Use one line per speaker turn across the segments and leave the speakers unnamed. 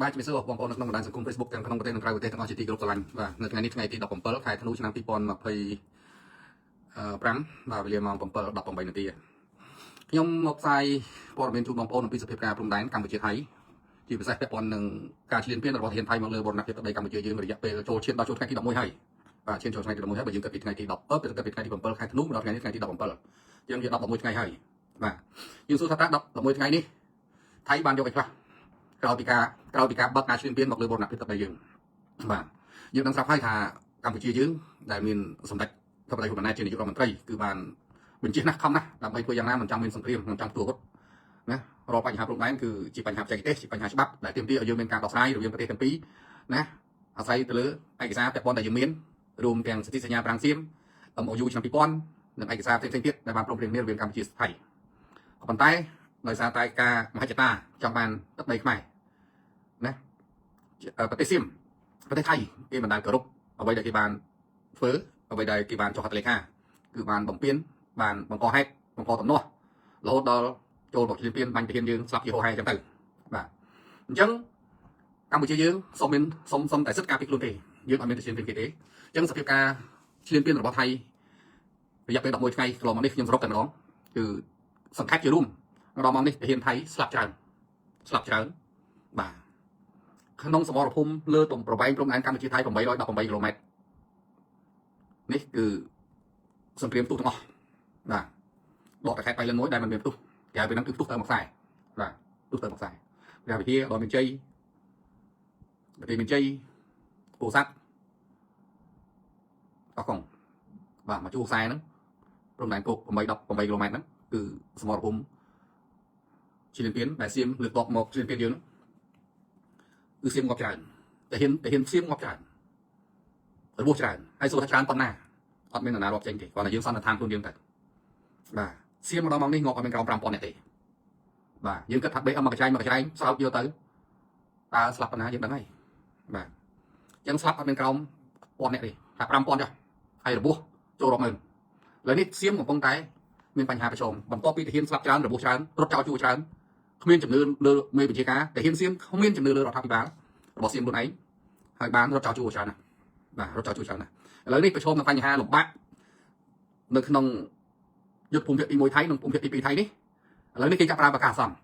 បាទជំរាបសួរបងប្អូននៅក្នុងបណ្ដាញសង្គម Facebook ទាំងក្នុងប្រទេសនិងក្រៅប្រទេសទាំងអស់ជាទីគោរពស្រឡាញ់បាទនៅថ្ងៃនេះថ្ងៃទី17ខែធ្នូឆ្នាំ2025បាទវេលាម៉ោង7:18នាទីខ្ញុំមកផ្សាយព័ត៌មានជូនបងប្អូនអំពីសភាពការព្រំដែនកម្ពុជាថៃជាពិសេសពាក់ព័ន្ធនឹងការឈ្លានពានរបស់ទាហានថៃមកលើបរណភាពទឹកដីកម្ពុជាយើងរយៈពេលចូលឈានដល់ថ្ងៃទី11ហើយបាទឈានចូលថ្ងៃទី11ហើយបើយើងគិតពីថ្ងៃទី10គិតពីថ្ងៃទី7ខែធ្នូដល់ថ្ងៃនេះថ្ងៃទី17យើងជា11ថ្ងៃហើយបាទយើងសួរថាតើ11ថ្ងៃនេះថៃបានយកអីខ្លះក្រោយពីការបាត់ការឈ្លានពានមកលើបរណភាពទឹកដីយើងបាទយើងដឹងស្រាប់ហើយថាកម្ពុជាយើងដែលមានសម្ដេចធិបតីហ៊ុនម៉ាណែតជានាយករដ្ឋមន្ត្រីគឺបានបញ្ជាណាស់ខំណាស់ដើម្បីធ្វើយ៉ាងណាមិនចង់មានសង្គ្រាមមិនចង់ធ្វើវត្តណារាល់បញ្ហាព្រំដែនគឺជាបញ្ហាបច្ចេកទេសជាបញ្ហាច្បាប់ដែលទាមទារឲ្យយើងមានការដោះស្រាយរវាងប្រទេសទាំងពីរណាអាស្រ័យទៅលើឯកសារពាក់ព័ន្ធដែលយើងមានរួមទាំងសន្ធិសញ្ញាប្រាំងសៀម MOU ឆ្នាំ2000និងឯកសារផ្សេងៗទៀតដែលបានព្រមព្រៀងគ្នារវាងកម្ពុជាថៃប៉ុន្តែដោយសារតែការមហិច្ឆតាចង់បានទឹកដីខ្មែរណាប្រទេសសៀមប្រទេសថៃគេមិនដែលគោរពអ្វីដែលគេបានធ្វើអ្វីដែលគេបានចុះហត្ថលេខាគឺបានបំពេញបានបង្កហេតុបង្កទំនាស់រហូតដល់ចូលមកឈ្លានពានបាញ់ទាហានយើងស្លាប់ជាហោហែអញ្ចឹងទៅបាទអញ្ចឹងកម្ពុជាយើងសុំតែសិទ្ធិការពារខ្លួនទេយើងអត់មានទៅឈ្លានពានគេទេអញ្ចឹងសភាពការឈ្លានពានរបស់ថៃរយៈពេល11ថ្ងៃកន្លងមកនេះខ្ញុំសរុបតែម្ដងគឺសង្ខេបជារួមម្ដងមកនេះទាហានថៃស្លាប់ច្រើនបាទក្នុងសមរភូមិលើទំប្រវែងព្រំដែនកម្ពុជាថៃ818គីឡូម៉ែត្រនេះគឺសង្គ្រាមផ្ទុះទាំងអស់បាទដកតែខេត្តបៃលិនមួយដែលមិនមានផ្ទុះគេហៅពីហ្នឹងគឺផ្ទុះទៅមកខ្សែបាទផ្ទុះទៅមកខ្សែព្រះវិហារដល់មានជ័យប្រទេសមានជ័យពោធិ៍សាត់អស់កងបាទមកជួខ្សែហ្នឹងព្រំដែនគោក818គីឡូម៉ែត្រហ្នឹងគឺសមរភូមិឈ្លានពានដែលសៀមលើកតបមកឈ្លានពានយើងគឺសៀមងាប់ច្រើនតែហ៊ានសៀមងាប់ច្រើនរបួសច្រើនហើយសួរថាច្រើនប៉ុណ្ណាអត់មាននរណារាប់ចេញទេគាត់តែយើងសន្និដ្ឋានខ្លួនយើងទៅបាទសៀមម្ដងមកនេះងាប់អត់មានក្រោម5000នាក់ទេបាទយើងគិតថាបេមកកញ្ចែងស្រោបយកទៅតើស្លាប់ប៉ុណ្ណាយើងដឹងហើយបាទអញ្ចឹងស្លាប់អត់មានក្រោម1000នាក់ទេថា5000ចុះហើយរបួសចូលរាប់ម៉ឺនឥឡូវនេះសៀមកំពុងតែមានបញ្ហាប្រឈមបន្ទាប់ពីទាហានស្លាប់ច្រើនរបួសច្រើនរត់ចោលជួច្រើនគ្មានជំនឿលើមេបញ្ជាការទាហានសៀមគ្មានជំនឿលើរដ្ឋាភិបាលរបស់សៀមខ្លួនឯងហើយបានរត់ចោលជួច្រើនណាស់បាទរត់ចោលជួច្រើនណាស់ឥឡូវនេះប្រឈមនឹងបញ្ហាលំបាកនៅក្នុងយុទ្ធភូមិភាគទី1ថៃនិងភូមិភាគទី2ថៃនេះឥឡូវនេះគេចាប់ប្រើប្រកាសអាសន្ន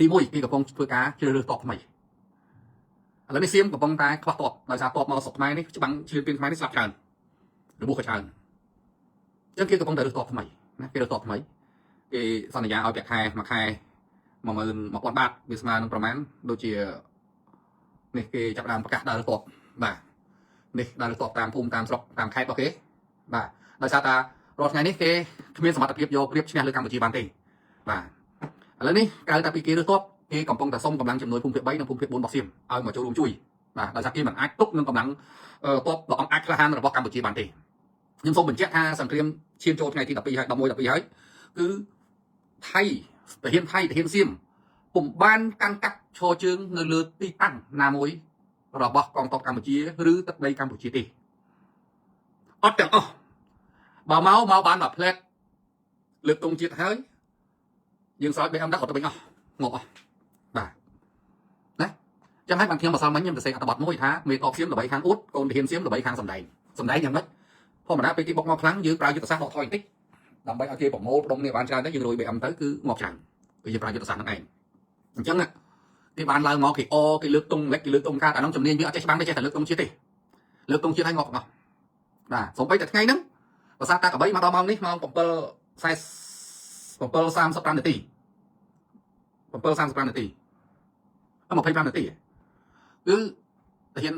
ទី1គេកំពុងធ្វើការជ្រើសរើសតបថ្មីឥឡូវនេះសៀមកំពុងតែខ្វះតបដោយសារតបមកស្រុកខ្មែរនេះច្បាំងឈ្លានពានខ្មែរនេះស្លាប់ច្រើនរបួសក៏ច្រើនអញ្ចឹងគេកំពុងតែរើសតបថ្មីណាគេរើសតបថ្មីគេសន្យាឲ្យប្រាក់ខែមួយខែ11000 បាតវាស្មើនឹងប្រមាណដូចជានេះគេចាប់ដើមប្រកាសដើររើសតបបាទនេះដើររើសតបតាមភូមិតាមស្រុកតាមខេត្តរបស់គេបាទដោយសារតែរាល់ថ្ងៃនេះគេគ្មានសមត្ថភាពយកព្រៀបឈ្នះលើកម្ពុជាបានទេបាទឥឡូវនេះក្រៅតែពីគេរើសតបគេកំពុងតែសុំកម្លាំងជំនួយភូមិភាគ3និងភូមិភាគ4របស់សៀមឲ្យមកចូលរួមជួយបាទដោយសារគេមិនអាចទប់នឹងកម្លាំងតបដ៏អង់អាចក្លាហានរបស់កម្ពុជាបានទេខ្ញុំសូមបញ្ជាក់ថាសង្គ្រាមឈានចូលថ្ងៃទី12ហើយ11 12ហើយគឺថៃទាហានសៀមពុំបានកាន់កាប់ឈរជើងនៅលើទីតាំងណាមួយរបស់កងទ័ពកម្ពុជាឬទឹកដីកម្ពុជាទេអត់ទាំងអស់បើមកបានដល់ផ្លែតលើកទង់ជាតិហើយយើងស្រោច BM ដាក់គាត់ទៅវិញអស់ងប់អស់បាទណាចឹងហើយបានខ្ញុំម្សិលមិញខ្ញុំទៅសេអត្ថបទមួយថាមេតបសៀមល្បីខាងអ៊ូតកូនទាហានសៀមល្បីខាងសំដែងយ៉ាងម៉េចធម្មតាពេលគេបុកមកខ្លាំងយើងប្រើយុទ្ធសាស្ត្រដកថយបន្តិចដើម្បីឲ្យគេប្រមូលផ្ដុំនេះបានច្រើនទៅយើងរួយ BM ទៅគឺងាប់ច្រើនគឺយើងប្រើយុទ្ធសាស្ត្រហ្នឹងឯងអញ្ចឹងគេបានឡើងមកគេលើកទង់លេចគេលើកទង់កាតអានោះជំនាញវាអត់ចេះច្បាំងទេចេះតែលើកទង់ជាតិទេលើកទង់ជាតិឲ្យងាប់អស់បាទសូម្បីតែថ្ងៃហ្នឹងភាសាតាកបីមកដល់ម៉ោងនេះម៉ោង7:35នាទី25នាទីគឺទាហាន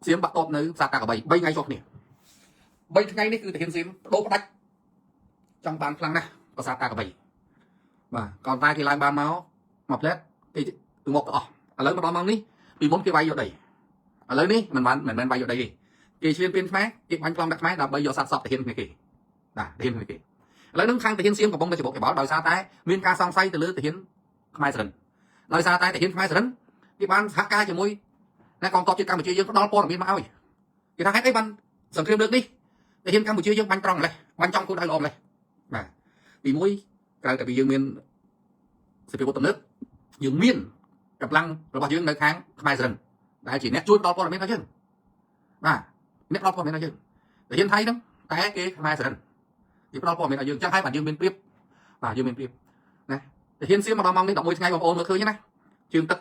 សៀមបាក់តបនៅភាសាតាកបី3ថ្ងៃជាប់គ្នា3ថ្ងៃនេះគឺទាហានសៀមបដូរផ្ដាច់ចង់បានខ្លាំងណាស់ភាសាតាកបីបាទcònតែគេឡើងបានមកផ្លែតគេងាប់ទៅអស់ឥឡូវមកដល់ម៉ោងនេះពីមុនគេវាយយកដីឥឡូវនេះមិនមែនវាយយកដីទេគេឈ្លានពានខ្មែរគេបាញ់ប្លង់ដាក់ខ្មែរដើម្បីយកសត្វសពទាហានគ្នាគេបាទទាហានគ្នាគេឥឡូវនឹងខាងទាហានសៀមកំពុងតែច្បុកច្បល់ដោយសារតែមានការសង្ស័យទៅលើទាហានខ្មែរសរិនដោយសារតែទាហានខ្មែរសរិនគេបានសហការជាមួយកងទ័ពជាតិកម្ពុជាយើងផ្ដល់ព័ត៌មានមកឲ្យគេថាហេតុអីបានសង្គ្រាមលើកនេះទាហានកម្ពុជាយើងបាញ់ត្រង់ម្លេះបាញ់ចំគោលដៅល្អម្លេះបាទទី1ក្រៅតែពីយើងមានសេចក្ដីទំនើបយើងមាន កម្លាំងរបស់យើងនៅខាងខ្មែរសរិនដែលជាអ្នកជួយផ្ដល់ព័ត៌មានដល់យើងបាទអ្នកផ្ដល់ព័ត៌មានដល់យើងតែហ៊ានថៃហ្នឹងតែគេខ្មែរសរិនគេផ្ដល់ព័ត៌មានដល់យើងចឹងហើយបាទយើងមានព្រៀបបាទយើងមានព្រៀបណាតែហ៊ានសៀមមកដល់ម៉ោងនេះ11ថ្ងៃបងប្អូនមើលឃើញណាជើងទឹក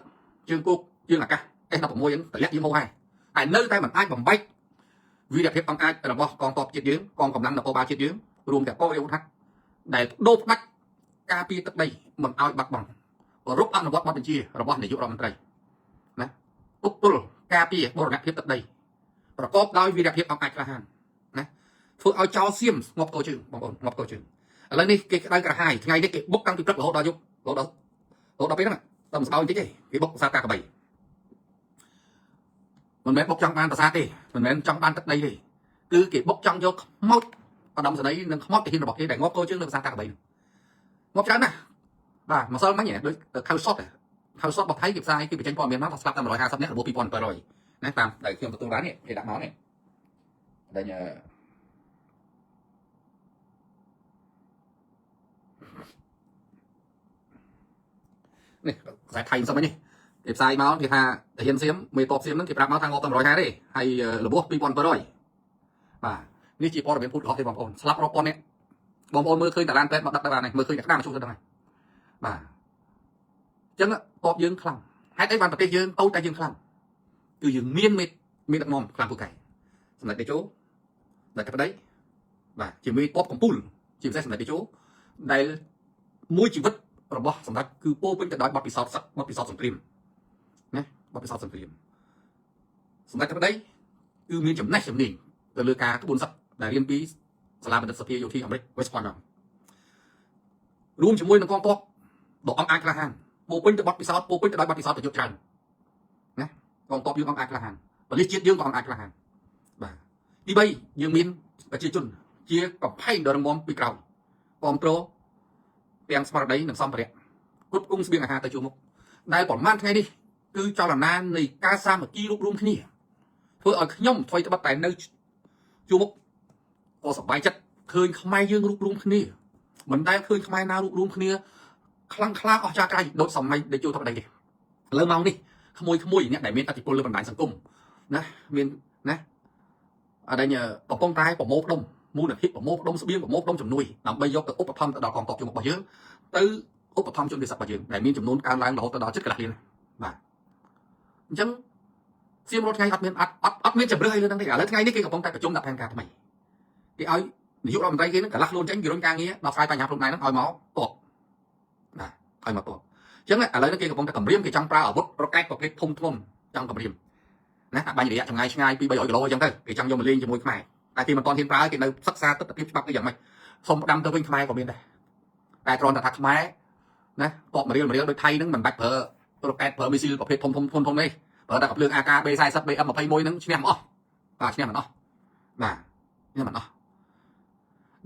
ជើងគោកជើងអាកាស S16 ហ្នឹងតម្លាក់យើងហូរហើយតែនៅតែមិនអាចបំបែកវីរភាពអង្គអាចរបស់កងទ័ពជាតិយើងកងកម្លាំងនគរបាលជាតិយើងរួមទាំងកងរាជអាវុធហត្ថដែលដូរផ្ដាច់ការពារទឹកដីមិនឲ្យបាត់បង់រົບអនុវត្តបទបញ្ជារបស់នាយករដ្ឋមន្ត្រីណាទប់ទល់ការពារបូរណភាពទឹកដីប្រកបដោយវីរភាពអង្គអាចក្លាហានណាធ្វើឲ្យចោលសៀមងាប់កោជើងបងប្អូនងាប់កោជើងឥឡូវនេះគេក្តៅក្រហាយថ្ងៃនេះគេបុកតាំងពីព្រឹករហូតដល់យប់រហូតដល់ពេលហ្នឹងតែមិនស្បើបន្តិចទេគេបុកប្រាសាទតាកបីមិនមែនបុកចង់បានប្រាសាទទេមិនមែនចង់បានទឹកដីទេគឺគេបុកចង់យកខ្មោចឧត្តមសេនីយ៍និងខ្មោចទាហានរបស់គេដែលងាប់កោជើងនៅប្រាសាទតាកបីងាប់ច្រើនណាស់បាទម្សិលមិញដូចខៅសុតរបស់ថៃគេផ្សាយគេបញ្ចេញព័ត៌មានមកថាស្លាប់តែ150នាក់របួស2700ណាតាមដែលខ្ញុំទទួលបាននេះគេដាក់មកនេះដែលនេះខ្សែថៃមិនសឹមនេះគេផ្សាយមកគេថាទាហានសៀមមេតបសៀមហ្នឹងគេប្រាប់មកថាងាប់តែ150ទេហើយរបួស2700បាទនេះជាព័ត៌មានភូតកោះទេបងប្អូនស្លាប់រាប់ពាន់នាក់បងប្អូនមើលឃើញតារានពេទ្យមកដឹកទៅបានហើយមើលឃើញតែក្តាមជួសទៅហ្នឹងហើយបាទអញ្ចឹងតបយើងខ្លាំងហេតុអីបានប្រទេសយើងតូចតែយើងខ្លាំងគឺយើងមានដឹកនាំខ្លាំងពូកែសម្ដេចតេជោដែលកាប្ដីបាទជាមេតបកំពូលជាពិសេសសម្ដេចតេជោដែលមួយជីវិតរបស់សម្ដេចគឺពោពេញទៅដោយបទពិសោធន៍បទពិសោធន៍សង្គ្រាមណាបទពិសោធន៍សង្គ្រាមសម្ដេចកាប្ដីគឺមានចំណេះជំនាញទៅលើការក្បួនសឹកដែលរៀនពីសាលាបណ្ឌិតសភាយោធាអាមេរិក West Point រួមជាមួយនឹងកងទ័ពដ៏អង់អាចក្លាហានពោពេញទៅបទពិសោធន៍ពោពេញទៅដោយបទពិសោធន៍ប្រយុទ្ធច្រើនណាកងទ័ពយើងអង់អាចក្លាហានប៉ូលីសជាតិយើងក៏អង់អាចក្លាហានបាទទី3យើងមានប្រជាជនជាកំផែងដ៏រឹងមាំពីក្រោយគ្រប់គ្រងទាំងស្មារតីនិងសម្ភារៈគ្រប់គ្រងស្បៀងអាហារទៅជួរមុខដែលប្រហែលថ្ងៃនេះគឺចលនានៃការសាមគ្គីរួបរวมគ្នាធ្វើឲ្យខ្ញុំថ្មីត្បិតតែនៅជួរមុខក៏សប្បាយចិត្តឃើញខ្មែរយើងរួបរวมគ្នាមិនដែលឃើញខ្មែរណារួបរวมគ្នាខ្លាំងខ្លាអស់ចាក្រៃដូចសម័យដែលជួរទឹកដីទេឥឡូវម៉ោងនេះក្មួយអ្នកដែលមានឥទ្ធិពលលើបណ្ដាញសង្គមណាមានណាអត់ឯងកំពុងតែប្រមូលផ្ដុំមូលនិធិប្រមូលផ្ដុំស្បៀងប្រមូលផ្ដុំជំនួយដើម្បីយកទៅឧបត្ថម្ភទៅដល់កងទ័ពជើងមុខរបស់យើងទៅឧបត្ថម្ភជនវិសារបស់យើងដែលមានចំនួនកើនឡើងរហូតដល់ជិតកន្លះលានបាទអញ្ចឹងសៀមរត់ថ្ងៃអត់មានជំរឿនអីលើហ្នឹងទេឥឡូវថ្ងៃនេះគេកំពុងតែប្រជុំដាក់ផែនការថ្មីគេឲ្យនាយករដ្ឋមន្ត្រីគេនឹងកន្លះខ្លួនចេញពីរុញការងារដល់ស្រាយបញ្ហាព្រំដែនហ្នឹងឲ្យមកតបបាទឲ្យមកតបអញ្ចឹងឥឡូវនេះគេកំពុងតែគម្រាមគេចង់ប្រើអាវុធរ៉ុកែតប្រភេទធំធ្ងន់ចង់គម្រាមណាបាញ់រយៈចម្ងាយឆ្ងាយ2-300គីឡូអញ្ចឹងទៅគេចង់យកមកលេងជាមួយខ្មែរតែគេមិនទាន់ហ៊ានប្រើគេនៅសិក្សាទស្សនវិជ្ជាច្បាប់គេយ៉ាងម៉េចសុំផ្ដាំទៅវិញខ្មែរក៏មានដែរតែគ្រាន់តែថាខ្មែរណាតបមរៀលដូចថៃហ្នឹងមិនបាច់ប្រើរ៉ុកែតប្រើមីស៊ីលប្រភេទធំនេះប្រើតែកាភ្លើង AK-B40 BM21 ហ្នឹងឈ្នះមិនអស់បាទឈ្នះមិនអស់បាទឈ្នះមិនអស់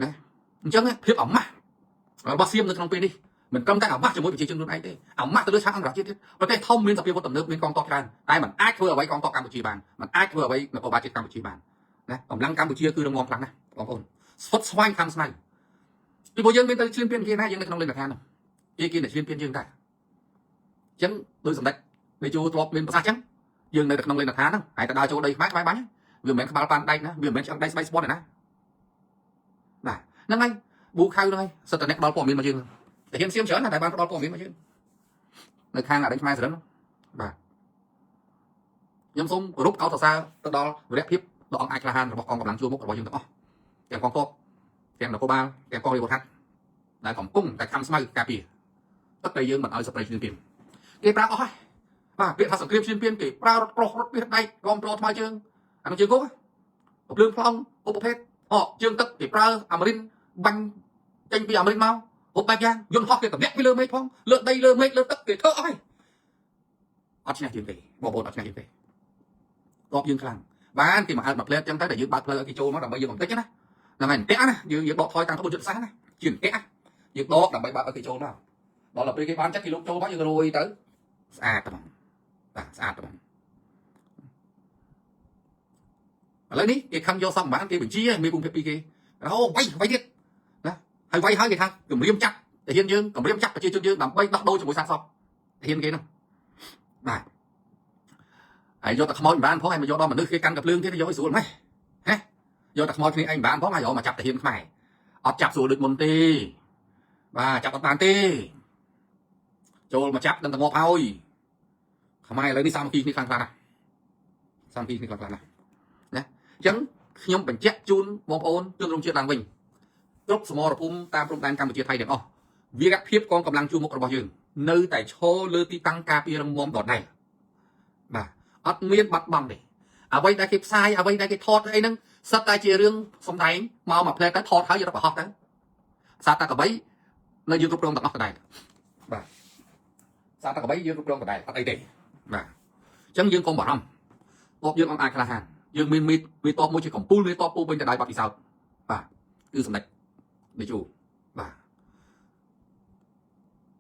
ណាអញ្ចឹងភាពអាម៉ាស់របស់សៀមនៅក្នុងពេលនេះមិនត្រឹមតែអាម៉ាស់ជាមួយប្រជាជនខ្លួនឯងទេអាម៉ាស់ទៅលើឆាកអន្តរជាតិទៀតប្រទេសធំមានសភាវុធទំនើបមានកងទ័ពច្រើនតែมันអាចធ្វើអ្វីកងទ័ពកម្ពុជាបានมันអាចធ្វើអ្វីនគរបាលជាតិកម្ពុជាបានណាកម្លាំងកម្ពុជាគឺរងងខ្លាំងណាស់បងប្អូនស្វិតស្វាញខាំស្នៃពីព្រោះយើងមានទៅឈ្លានពានគេណាយើងនៅក្នុងលេនដ្ឋានហ្នឹងគេតែឈ្លានពានយើងដែរអញ្ចឹងដោយសម្ដេចនៃជួធ្លាប់មានប្រសាសន៍អញ្ចឹងយើងនៅក្នុងលេនដ្ឋានហ្នឹងហើយតែដើរចូលដីខ្មែរបាញ់វាមិនមែនក្បាលប៉ានដែកណាវាមិនមែនឆ្អឹងដៃស្បៃស្បត់ទេណាបាទហ្នឹងហើយប៊ូខៅហ្នឹងហើយសិតតែអ្នកផ្ដល់ព័ត៌មានមកយើងតែហ៊ានសៀមច្រើនណាស់តែបានផ្ដល់ព័ត៌មានមកយើងនៅខាងអរិញខ្មែរសរិនបាទខ្ញុំសូមគោរពកោតសរសើរទៅដល់វីរភាពដ៏អង្គអាចក្លាហានរបស់កងកម្លាំងជួរមុខរបស់យើងទាំងអស់ទាំងកងទ័ពទាំងនគរបាលទាំងកងរាជអាវុធហត្ថដែលកំពុងតែខំស្មៅការពារទឹកតែយើងមិនឲ្យសប្រៃឈ្លានពានគេប្រើអស់ហើយបាទពាក្យថាសង្គ្រាមឈ្លានពានគេប្រើរថប្រុសរថមាសដែកកងប្រថ្មើរជើងអានោះជើងគោកភ្លើងប្លង់ឧបភេទជើងទឹកគេប្រើអាមេរិនបាញ់ចេញពីអាមេរិកមកគ្រប់បែបយ៉ាងយន្តហោះគេតម្លាក់ពីលើមេឃផងលើដីលើមេឃលើទឹកគេធ្វើអស់ហើយអត់ឈ្នះយើងទេបងប្អូនអត់ឈ្នះយើងទេតបយើងខ្លាំងបានគេមកអើតមកផ្លែតចឹងទៅតែយើងបើកផ្លូវឲ្យគេចូលមកដើម្បីយើងបន្តិចណាហ្នឹងហើយបន្តិចណាយើងដកថយតាមក្បួនយុទ្ធសាស្ត្រណាជាបន្តិចណាយើងដកដើម្បីបើកឲ្យគេចូលមកដល់ពេលគេបានចិត្តគេលុកចូលមកយើងរួយទៅស្អាតតែបាទស្អាតតែឥឡូវនេះគេខំយកសម្បត្តិគេបញ្ជាមានភូមិភាគពីគេអូវាយទៀតណាហើយវាយហើយគេថាគម្រាមចាប់តែហ៊ានយើងគម្រាមចាប់ប្រជាជនយើងដើម្បីដោះដូរជាមួយសាកសពហ៊ានគេហ្នឹង បាទហើយយកតែខ្មោចបានផងហើយមកយកដល់មនុស្សគេកាន់កាភ្លើងទៀតយកឲ្យស្រួលម៉េះហ៎យកតែខ្មោចគ្នាឯងបានផងហើយយកមកចាប់តាហ៊ានខ្មែរអត់ចាប់ស្រួលដូចមុនទេបាទចាប់អត់បានទេចូលមកចាប់ដឹងតែងាប់ហើយខ្មែរឥឡូវនេះសាមគ្គីគ្នាខ្លាំងខ្លាំងណាស់សាមគ្គីគ្នាខ្លាំងខ្លាំងណាស់ណាអញ្ចឹងខ្ញុំបញ្ជាក់ជូនបងប្អូនជនរួមជាតិឡើងវិញគ្រប់សមរភូមិតាមព្រំដែនកម្ពុជាថៃទាំងអស់វីរភាពកងកម្លាំងជួរមុខរបស់យើងនៅតែឈរលើទីតាំងការពាររឹងមាំដដែលបាទអត់មានបាត់បង់ទេអ្វីដែលគេផ្សាយអ្វីដែលគេថតអីហ្នឹងសិតតែជារឿងសំដែងមកមួយផ្លែទៅថតហើយយកទៅប្រហោះទៅសាតាកបីនៅយើងគ្រប់គ្រងទាំងអស់ដដែលបាទសាតាកបីយើងគ្រប់គ្រងដដែលអត់អីទេបាទអញ្ចឹងយើងកុំបារម្ភតបយើងអត់អាចក្លាហានយើងមានមេតបមួយជាកំពូលមេតបពូវិញដដែលបាត់ពិសោធន៍បាទគឺសម្ដេចនាយូបាទ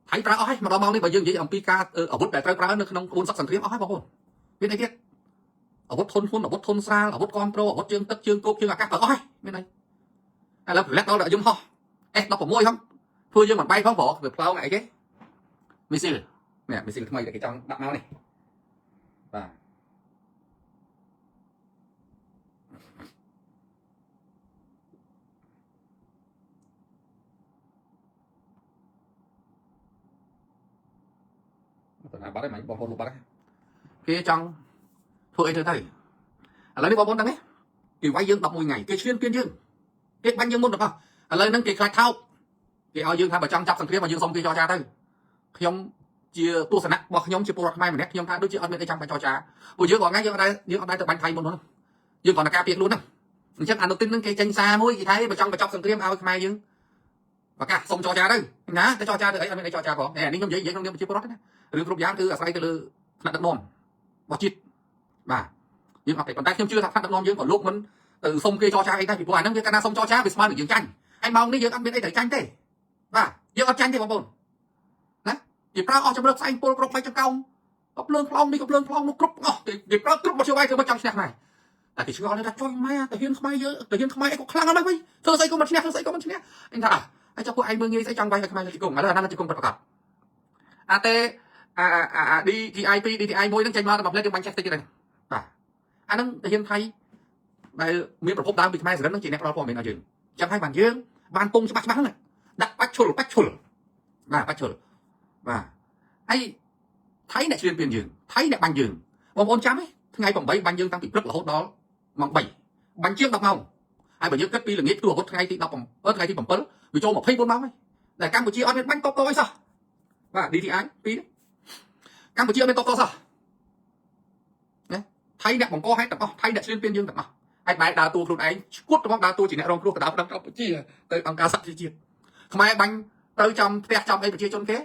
ថៃប្រើអស់ហើយមកដល់ម៉ោងនេះបើយើងនិយាយអំពីការអាវុធដែលត្រូវប្រើនៅក្នុងក្បួនសក្តិសង្គ្រាមអស់ហើយបងប្អូនមានអីទៀតអាវុធធនធ្ងន់អាវុធធនស្រាលអាវុធគ្រប់គ្រងអាវុធជើងទឹកជើងគោកជើងអាកាសប្រើអស់ហើយមានអីឥឡូវប្រឡាក់ដល់យន្តហោះ S16 ហ្នឹងធ្វើយើងមិនបែកផងព្រោះវាផ្លោងអីគេមីស៊ីលនេះមីស៊ីលថ្មីដែលគេចង់ដាក់មកនេះបាទទៅណាបាត់ហើយបងប្អូនលោកបាត់ហើយគេចង់ធ្វើអីទៅឥឡូវនេះបងប្អូនដឹងទេគេវាយយើង11ថ្ងៃគេឈ្លានពានយើងគេបាញ់យើងមុនដល់ឥឡូវហ្នឹងគេខ្លាចថោកគេឲ្យយើងថាបើចង់ចាប់សង្គ្រាមមកយើងសុំគេចរចាទៅខ្ញុំជាទស្សនៈរបស់ខ្ញុំជាពលរដ្ឋខ្មែរម្នាក់ខ្ញុំថាដូចជាអត់មានអីចាំបាច់ចរចាព្រោះយើងរាល់ថ្ងៃយើងអត់ដែរទៅបាញ់ថៃមុនហ្នឹងយើងគ្រាន់តែការពារខ្លួនហ្នឹងអញ្ចឹងអានុទិនហ្នឹងគេចេញសារមួយគេថាបើចង់បញ្ចប់សង្គ្រាមឲ្យខ្មែរយើងប្រកាសសុំចរចាទៅណាទៅចរចាទៅអីអត់មានអីចរចាផងនេះខ្ញុំនិយាយក្នុងនាមជាពលរដ្ឋណារឿងគ្រប់យ៉ាងគឺអាស្រ័យទៅលើថ្នាក់ដឹកនាំរបស់ជាតិបាទយើងអត់ទេប៉ុន្តែខ្ញុំជឿថាថ្នាក់ដឹកនាំយើងក៏លោកមិនទៅសុំគេចរចាអីដែរពីព្រោះអាហ្នឹងវាកាលណាសុំចរចាវាស្មើនឹងយើងចាញ់ហើយម៉ោងនេះយើងអត់មានអីត្រូវចាញ់ទេបាទយើងអត់ចាញ់ទេបងប្អូនណាគេប្រើអស់ជំរឿផ្សែងពុលគ្រប់បីចង្កោមក៏ភ្លើងផ្លោងនេះក៏ភ្លើងផ្លោងនោះគ្រប់អស់គេប្រើគ្រប់មកជួយឲ្យគឺមកចង់ឈ្នះខ្មែរតែគេឆ្ងល់ថាចុយម៉ែតាហ៊ានខ្មែរយើងតាហ៊ានខ្មែរអីក៏ខ្លាំងអត់ដែរវិញធ្វើស្អីក៏មិនឈ្នះធ្វើស្អីក៏មិនឈ្នះអញថាហើយចុះពួកឯងមើងងាយស្អីចង់វាយឲ្យខ្មែរជង្គង់ឥឡូវអាហ្នឹងជង្គង់ប្រកាសអាទេDTI 2 DTI 1ហ្នឹងចេញមកតែផ្លែយើងបាញ់ចេះតិចទៀតបាទអាហ្នឹងតាហ៊ានថៃដែលមានប្រភពដើមពីខ្មែរសរិនហ្នឹងជាអ្នកផ្ដល់ព័ត៌មានឲ្យយើងចឹងហើយបានយើងបានពងច្បាស់ហ្នឹងដាក់បាច់ឈុលបាទបាច់ឈុលបាទហើយថៃអ្នកឈ្លានពានយើងថៃអ្នកបាញ់យើងបងប្អូនចាំទេថ្ងៃ8បាញ់យើងតាំងពីព្រឹករហូតដល់ម៉ោង3បាញ់ជាង10ម៉ោងហើយបើយើងគិតពីល្ងាចទូអាវុធថ្ងៃទី17ថ្ងៃទី7វាចូល24ម៉ោងហើយតែកម្ពុជាអត់មានបាញ់តបអីសោះបាទ DTI 2កម្ពុជាអត់មានតបសោះណាថៃអ្នកបង្កហេតុទាំងអស់ថៃអ្នកឈ្លានពានយើងទាំងអស់ហើយបែរដើរតួខ្លួនឯងឈួតទៅមកដើរតួជាអ្នករងគ្រោះកណ្ដាលកម្ពុជាទៅអង្គការសហជីវជាតិខ្មែរបាញ់ទៅចំផ្ទះចំអីប្រជាជនគេ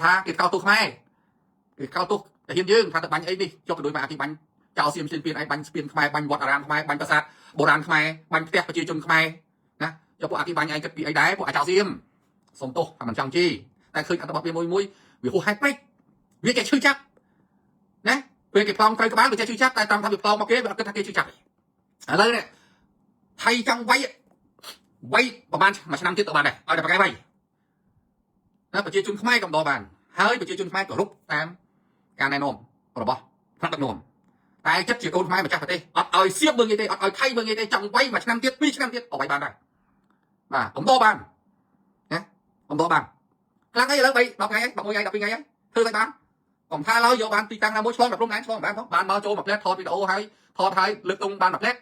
ថាគេកោតទោសខ្មែរគេកោតទោសតែហ៊ានយើងថាទៅបាញ់អីនេះចុះក៏ដូចមកអាគេបាញ់ចោលសៀមឈ្លានពានឯងបាញ់ស្ពានខ្មែរបាញ់វត្តអារាមខ្មែរបាញ់ប្រាសាទបុរាណខ្មែរបាញ់ផ្ទះប្រជាជនខ្មែរណាចុះពួកអាគេបាញ់ឯងគិតពីអីដែរពួកអាចោលសៀមសុំទោសថាមិនចង់ជីតែឃើញអត្ថបទវាមួយវាហួសហេតុពេកវាចេះឈឺចាប់ណាពេលគេផ្លងត្រូវក្បាលវាចេះឈឺចាប់តែតាមថាវាផ្លងមកគេវាអត់គិតថាគេឈឺចាប់ឥឡូវនេះថៃចង់វាយប្រហែលមួយឆ្នាំទៀតទៅបានដែរឲ្យតែប្រកែវាយណាប្រជាជនខ្មែរកំដរបានហើយប្រជាជនខ្មែរគោរពតាមការណែនាំរបស់ថ្នាក់ដឹកនាំតែចិត្តជាកូនខ្មែរម្ចាស់ប្រទេសអត់ឲ្យសៀមមើងទេអត់ឲ្យថៃមើងទេចង់វាយមួយឆ្នាំទៀត2ឆ្នាំទៀតក៏វាយបានដែរបាទកំដរបានណាកំដរបានខ្លាំងអីឥឡូវ10ថ្ងៃ11ថ្ងៃ12ថ្ងៃហើយធ្វើទៅបានកុំថាឡើយយកបានទីតាំងណាមួយឆ្លងដល់ព្រំដែនឆ្លងបានផងបានមកចូលមួយផ្លែថតវីដេអូហើយថតហើយលើកតុងបានមួយផ្លែ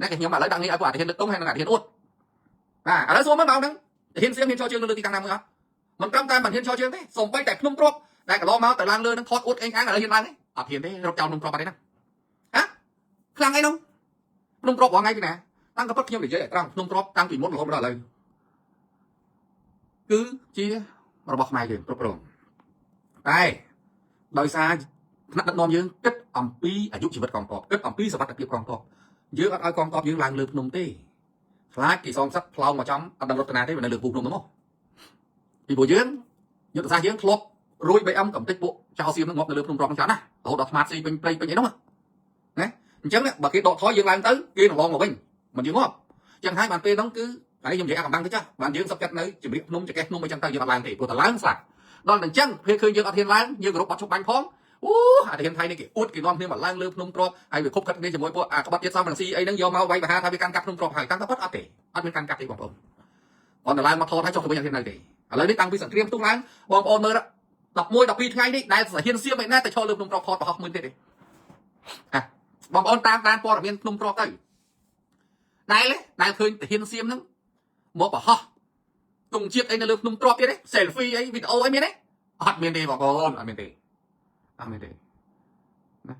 ណាគេខ្ញុំឥឡូវដាក់ងារឲ្យពួកអាទានលើកតុងហើយនឹងអាទានអួតបាទឥឡូវសួរមើលមកហ្នឹងទាហានសៀមហ៊ានចូលជើងនៅលើទីតាំងណាមួយអត់មិនត្រឹមតែមិនហ៊ានចូលជើងទេសូម្បីតែភ្នំទ្របដែលកន្លងមកទៅឡើងលើនឹងថតអួតអេងអាងឥឡូវហ៊ានឡើងទេអត់ហ៊ានទេរត់ចោលភ្នំទ្របបាត់ទេណាហ៎ខ្លាំងអីនោះភ្នំទ្របរងថ្ងៃពីណាតាំងក៏ពិតខ្ញុំនិយាយឲ្យត្រង់ភ្នំទ្របតាំងពីមុនរហូតដល់ឥឡូវគឺជារបស់ខ្មែរយើងគ្រប់គ្រងតែដោយសារថ្នាក់ដឹកនាំយើងគិតអំពីអាយុជីវិតកងទ័ពគិតអំពីសុវត្ថិភាពកងទ័ពយើងអត់ឲ្យកងទ័ពយើងឡើងលើភ្នំទេខ្លាចគេសងសឹកផ្លោងមកចំអត់ដឹងរត់ទៅណាទេនៅលើពូភ្នំហ្នឹងមកពីព្រោះយើងយុទ្ធសាស្ត្រយើងធ្លាប់រួយ BM កំតិចពួកចៅសៀមហ្នឹងងាប់នៅលើភ្នំទ្របហ្នឹងច្រើនណាស់រហូតដល់ស្មាតស៊ីពេញព្រៃពេញអីហ្នឹងណាអញ្ចឹងបើគេដកថយយើងឡើងទៅគេរំលងមកវិញមិនយើងងាប់អញ្ចឹងហើយបានពេលហ្នឹងគឺហើយខ្ញុំនិយាយអាកំបាំងទៅចាស់បានយើងសុខចិត្តនៅជំរាបភ្នំចកេះភ្នំអីចឹងទៅយើងអត់ឡើងទេព្រោះតែឡើងស្លាប់ដល់អញ្ចឹងពេលឃើញយើងអត់ហ៊ានឡើងយើងក៏រកបាត់ជប់បាញ់ផង អូអាតែហ៊ានថៃនេះគេអួតគេនាំគ្នាមកឡើងលើភ្នំទ្របហើយវាខົບកាត់គ្នាជាមួយពួកអាក្បត់ជាតិសំរងស៊ីអីហ្នឹងយកមកវាយបហាថាវាកាន់កាប់ភ្នំទ្របហើយតាំងតែប៉ុតអត់ទេអត់មានកាន់កាប់ទេបងប្អូនគាត់ទៅឡើងមកថតហើយចុះទៅវិញអត់ហ៊ាននៅទេឥឡូវនេះតាំងពីសង្គ្រាមផ្ទុះឡើងបងប្អូនមើល11 12ថ្ងៃនេះដែលហ៊ានសៀមឯណាតែឈរលើភ្នំទ្របថតប្រហោះមួយទៀតទេបងប្អូនតាមដានព័ត៌មានភ្នំទ្របទៅដែលឃើញហ៊ានសៀមហ្នឹងមកប្រហោះទង់ជាតិអីនៅលើភ្នំទ្របទៀតទេ selfie អីវីដេអូអីមានទេអត់មានទេបងប្អូនអត់មានទេណា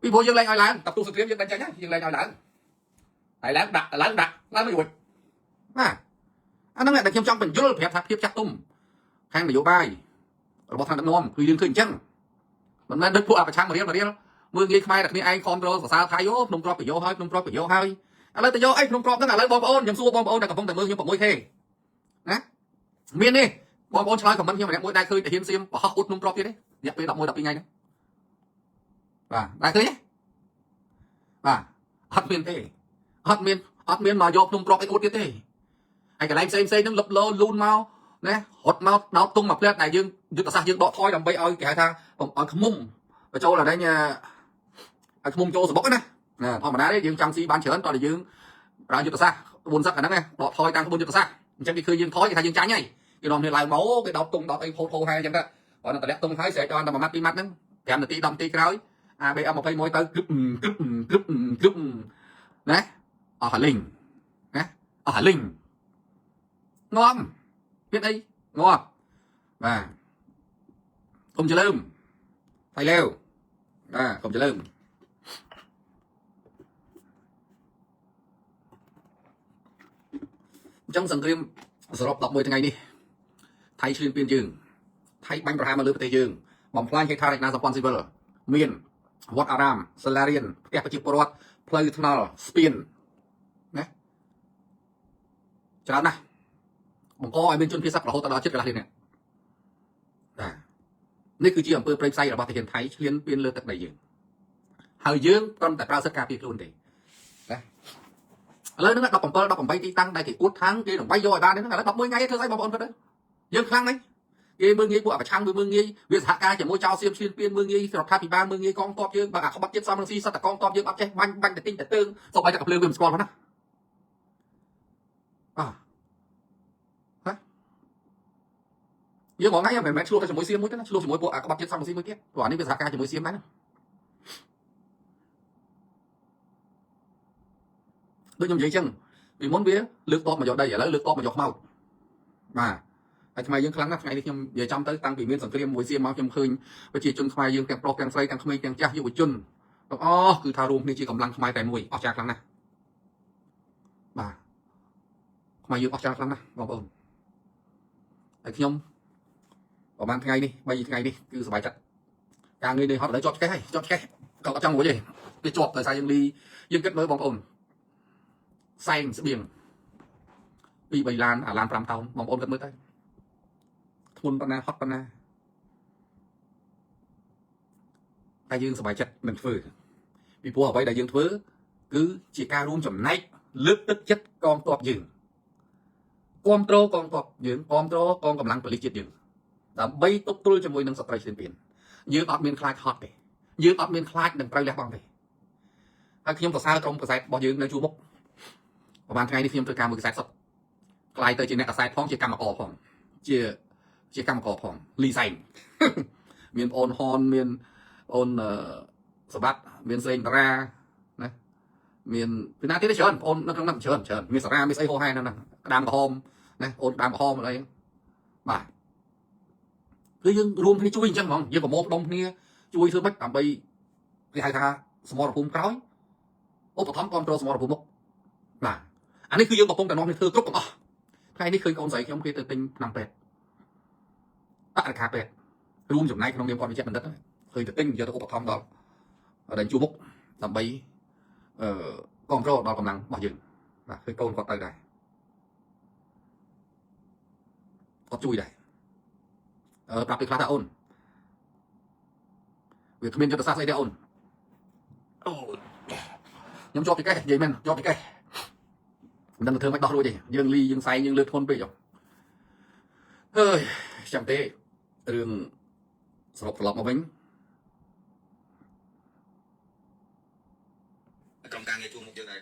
ពីព្រោះយើងលែងឲ្យឡើងតែទូសង្គ្រាមយើងបាញ់ចាញ់ហើយយើងលែងឲ្យឡើងហើយឡើងដាក់ឡើងមិនរួចណាអាហ្នឹងដែលខ្ញុំចង់បញ្យល់ប្រាប់ថាភាពចាស់ទុំខាងនយោបាយរបស់ខាងដឹកនាំគឺយើងឃើញអញ្ចឹងមិនមែនដូចពួកអប្រឆាំងរៀលមើលងាយខ្មែរតែគ្នាឯងខំរសរសើរថៃអូភ្នំទ្របប្រយោហើយភ្នំទ្របប្រយោហើយឥឡូវទៅយកអីភ្នំទ្របហ្នឹងឥឡូវបងប្អូនខ្ញុំសួរបងប្អូនដែលកំពុងតែមើលខ្ញុំ 6K ណាមានទេបងប្អូនឆ្លើយខមមិនខ្ញុំម្នាក់មួយដែលឃើញតែហ៊ានសៀមប្រហោះអ៊ុតភ្នំទ្របទៀតទេរយៈពេល11 12ថ្ងៃហ្នឹងបាទដែលឃើញទេបាទអត់មានទេអត់មានមកយកភ្នំទ្របអីអ៊ុតទៀតទេហើយកន្លែងផ្សេងហ្នឹងលឹបលោលូនមកណារត់មកដោតទុំមកផ្លែតដែលយើងយុទ្ធសាស្ត្រយើងដកថយដើម្បីឲ្យគេហៅថាឲ្យខ្មុំបញ្ចូលដល់នេះឲ្យខ្មុំចូលសបុកណាធម្មតាទេយើងចង់ស៊ីបានច្រើនតោះតែយើងប្រើយុទ្ធសាស្ត្រក្បួនសឹកអាហ្នឹងណាដកថយតាមក្បួនយុទ្ធសាស្ត្រអញ្ចឹងគេឃើញយើងថយគេថាយើងចាញ់ហើយគេនាំគ្នាឡើងមកគេដោតទុំដោតអីផោហើយអញ្ចឹងទៅគាត់នឹងតម្លាក់ទុំហើយស្រែកដល់តែ1ម៉ាត់2ម៉ាត់ហ្នឹង5នាទី10នាទីក្រោយABM 21ទៅគ្រឹបណាអស់ហលីងណាអស់ហលីងងំមានអីងំបាទកុំច្រឡឹមថៃឡេវកុំច្រឡឹមអញ្ចឹងសង្គ្រាមសរុប11ថ្ងៃនេះថៃឈ្លានពានយើងថៃបាញ់ប្រហារមកលើប្រទេសយើងបំផ្លាញហេដ្ឋារចនាសម្ព័ន្ធស៊ីវិលមានវត្តអារាមសាលារៀនផ្ទះប្រជាពលរដ្ឋផ្លូវថ្នល់ស្ពានណាច្រើនណាស់បង្កឲ្យមានជនភៀសសត្វរហូតដល់ជិតកន្លះលាននេះគឺជាអំពើព្រៃផ្សៃរបស់ទាហានថៃឈ្លានពានលើទឹកដីយើងហើយយើងត្រឹមតែប្រើសិទ្ធិការពារខ្លួនទេណាឥឡូវហ្នឹង17 18ទីតាំងដែលគេអួតខាងគេនឹងបាយយកឲ្យបានហ្នឹងឥឡូវ11ថ្ងៃធ្វើស្អីបងប្អូនគិតទៅយើងខ្លាំងណាស់គេមើងងាយពួកអប្រឆាំងមើងងាយវាសហការជាមួយចៅសៀមឈ្លានពានមើងងាយរដ្ឋាភិបាលមើងងាយកងទ័ពយើងបើអាក្បត់ជាតិសំរងស៊ីសត្វតកងទ័ពយើងអត់ចេះបាញ់តែទិញតែទើងសូម្បីតែកំភ្លើងវាមិនស្គាល់ផងណាយើងមកថ្ងៃមិនមែនឆ្លោះតែជាមួយសៀមមួយទេណាឆ្លោះជាមួយពួកអាក្បត់ជាតិសំរងស៊ីមួយទៀតព្រោះអានេះវាសហការជាមួយសៀមដែរណាដូចខ្ញុំនិយាយចឹងពីមុនវាលើកតបមកយកដីឥឡូវលើកតបមកយកខ្មោចបាទហើយខ្មែរយើងខ្លាំងណាស់ថ្ងៃនេះខ្ញុំនិយាយចំទៅតាំងពីមានសង្គ្រាមមួយសៀមមកខ្ញុំឃើញប្រជាជនខ្មែរយើងទាំងប្រុសទាំងស្រីទាំងក្មេងទាំងចាស់យុវជនទាំងអស់គឺថារួមគ្នាជាកម្លាំងខ្មែរតែមួយអស្ចារ្យខ្លាំងណាស់បាទខ្មែរយើងអស្ចារ្យខ្លាំងណាស់បងប្អូនហើយខ្ញុំប្រហែលថ្ងៃនេះ3ថ្ងៃនេះគឺសប្បាយចិត្តការងារនេះហត់ឥឡូវជាប់ឆ្កេះហើយជាប់ឆ្កេះក៏អត់ចង់រួចទេវាជាប់ដោយសារយើងគិតមើលបងប្អូនសែងស្បៀង2 3ឡានអាឡាន5តោនបងប្អូនគិតមើលទៅធ្ងន់ប៉ុណ្ណាហត់ប៉ុណ្ណាតែយើងសប្បាយចិត្តនឹងធ្វើពីព្រោះអ្វីដែលយើងធ្វើគឺជាការរួមចំណែកលើកទឹកចិត្តកងទ័ពយើងគ្រប់គ្រងកងទ័ពយើងគ្រប់គ្រងកងកម្លាំងប៉ូលីសជាតិយើងដើម្បីទប់ទល់ជាមួយនឹងសត្រូវឈ្លានពានយើងអត់មានខ្លាចហត់ទេយើងអត់មានខ្លាចនឹងត្រូវលះបង់ទេហើយខ្ញុំសរសើរក្រុមកសែតរបស់យើងនៅជួរមុខប្រហែលថ្ងៃនេះខ្ញុំធ្វើការមួយកសែតសុទ្ធខ្លាយទៅជាអ្នកកសែតផងជាកម្មករផងជាកម្មករផងលីសែងមានបងអូនហនមានអូនសបាត់មានសេងតារាណាមានពីណាទៀតច្រើនបងអូននៅក្នុងនោះច្រើនមានសារាមានស្អីហោហែហ្នឹងក្តាមក្រហមណាអូនក្តាមក្រហមអីបាទគឺយើងរួមគ្នាជួយអញ្ចឹងហ្មងយើងប្រមូលផ្ដុំគ្នាជួយធ្វើម៉េចដើម្បីគេហៅថាសមរភូមិក្រោយឧបត្ថម្ភគ្រប់គ្រងសមរភូមិមុខបាទអានេះគឺយើងកំពុងតែនាំគ្នាធ្វើគ្រប់ទាំងអស់ថ្ងៃនេះឃើញកូនស្រីខ្ញុំគេទៅទិញថ្នាំពេទ្យបរិខាពេទ្យរួមចំណែកក្នុងនាមគាត់វិជ្ជាបណ្ឌិតឃើញទៅទិញយកទៅឧបត្ថម្ភដល់ដល់ជួរមុខដើម្បីគ្រប់គ្រងដល់កម្លាំងរបស់យើងបាទឃើញកូនគាត់ទៅដែរគាត់ជួយដែរប្រាប់ពីខ្លះថាអូនវាគ្មានយុទ្ធសាស្ត្រអីទេអូនខ្ញុំជាប់ពីកេះនិយាយមែនជាប់ពីកេះមិនដឹងធ្វើមិនដោះរួចទេយើងលីយើងសែងយើងលើកធ្ងន់ពេកអើយចាំទេរឿងសរុបត្រឡប់មកវិញ ក្រុមការងារជួងមុខយើងដែរ